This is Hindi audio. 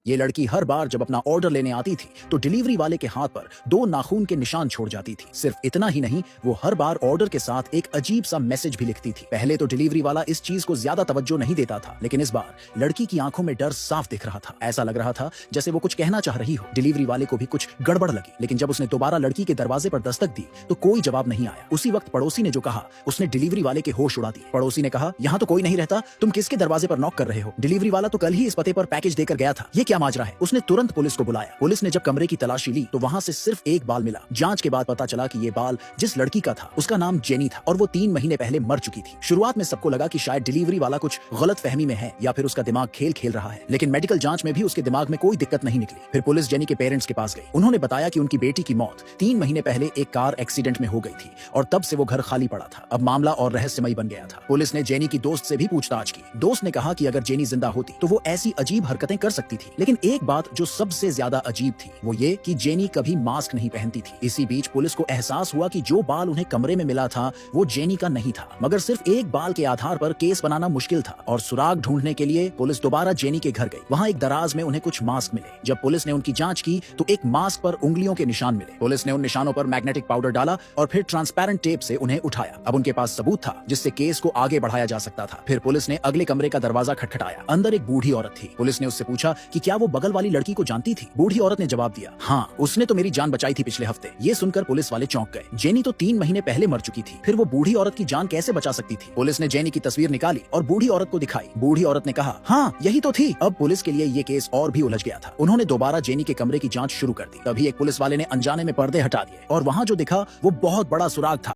ये लड़की हर बार जब अपना ऑर्डर लेने आती थी तो डिलीवरी वाले के हाथ पर 2 नाखून के निशान छोड़ जाती थी। सिर्फ इतना ही नहीं, वो हर बार ऑर्डर के साथ एक अजीब सा मैसेज भी लिखती थी। पहले तो डिलीवरी वाला इस चीज को ज्यादा तवज्जो नहीं देता था, लेकिन इस बार लड़की की आंखों में डर साफ दिख रहा था। ऐसा लग रहा था जैसे वो कुछ कहना चाह रही हो। डिलीवरी वाले को भी कुछ गड़बड़ लगी, लेकिन जब उसने दोबारा लड़की के दरवाजे पर दस्तक दी तो कोई जवाब नहीं आया। उसी वक्त पड़ोसी ने जो कहा उसने डिलीवरी वाले के होश उड़ा दिए। पड़ोसी ने कहा, यहाँ तो कोई नहीं रहता, तुम किसके दरवाजे पर नॉक कर रहे हो? डिलीवरी वाला तो कल ही इस पते पर पैकेज देकर गया था, ये क्या माजरा है? उसने तुरंत पुलिस को बुलाया। पुलिस ने जब कमरे की तलाशी ली तो वहां से सिर्फ एक बाल मिला। जांच के बाद पता चला कि ये बाल जिस लड़की का था उसका नाम जेनी था और वो 3 महीने पहले मर चुकी थी। शुरुआत में सबको लगा कि शायद डिलीवरी वाला कुछ गलत फहमी में है या फिर उसका दिमाग खेल खेल रहा है, लेकिन मेडिकल जांच में भी उसके दिमाग में कोई दिक्कत नहीं निकली। फिर पुलिस जेनी के पेरेंट्स के पास गई। उन्होंने बताया कि उनकी बेटी की मौत 3 महीने पहले एक कार एक्सीडेंट में हो गई थी और तब से वो घर खाली पड़ा था। अब मामला और रहस्यमयी बन गया था। पुलिस ने जेनी की दोस्त से भी पूछताछ की। दोस्त ने कहा कि अगर जेनी जिंदा होती तो वो ऐसी अजीब हरकतें कर सकती थी, लेकिन एक बात जो सबसे ज्यादा अजीब थी वो ये कि जेनी कभी मास्क नहीं पहनती थी। इसी बीच पुलिस को एहसास हुआ कि जो बाल उन्हें कमरे में मिला था वो जेनी का नहीं था, मगर सिर्फ एक बाल के आधार पर केस बनाना मुश्किल था और सुराग ढूंढने के लिए पुलिस दोबारा जेनी के घर गई। वहाँ एक दराज में उन्हें कुछ मास्क मिले। जब पुलिस ने उनकी जांच की तो एक मास्क पर उंगलियों के निशान मिले। पुलिस ने उन निशानों पर मैग्नेटिक पाउडर डाला और फिर ट्रांसपेरेंट टेप से उन्हें उठाया। अब उनके पास सबूत था जिससे केस को आगे बढ़ाया जा सकता था। फिर पुलिस ने अगले कमरे का दरवाजा खटखटाया। अंदर एक बूढ़ी औरत थी। पुलिस ने उससे पूछा कि क्या वो बगल वाली लड़की को जानती थी? बूढ़ी औरत ने जवाब दिया, हाँ, उसने तो मेरी जान बचाई थी पिछले हफ्ते। ये सुनकर पुलिस वाले चौंक गए। जेनी तो 3 महीने पहले मर चुकी थी, फिर वो बूढ़ी औरत की जान कैसे बचा सकती थी? पुलिस ने जेनी की तस्वीर निकाली और बूढ़ी औरत को दिखाई। बूढ़ी औरत ने कहा, हाँ, यही तो थी। अब पुलिस के लिए ये केस और भी उलझ गया था। उन्होंने दोबारा जेनी के कमरे की जांच शुरू कर दी। तभी एक पुलिस वाले ने अनजाने में पर्दे हटा दिए और वहाँ जो दिखा वो बहुत बड़ा सुराग था।